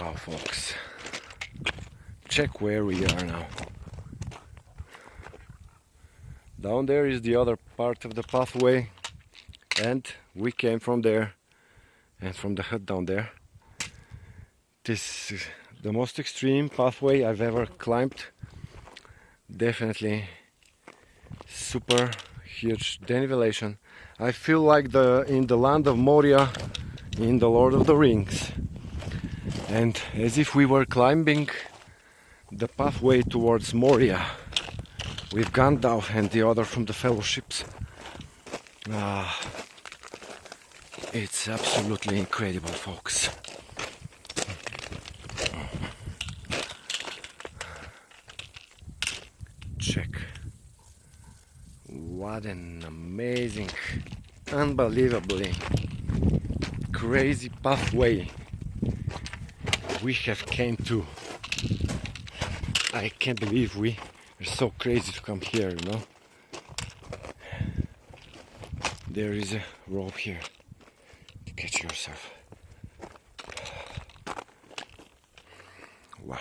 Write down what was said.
Wow, folks, check where we are now. Down there is the other part of the pathway, and we came from there and from the hut down there. This is the most extreme pathway I've ever climbed. Definitely super huge denivellation. I feel like in the land of Moria in the Lord of the Rings, and as if we were climbing the pathway towards Moria with Gandalf and the other from the fellowships. It's absolutely incredible, folks. Check. What an amazing, unbelievably crazy pathway we have came to. I can't believe we are so crazy to come here, you know. There is a rope here to catch yourself. Wow.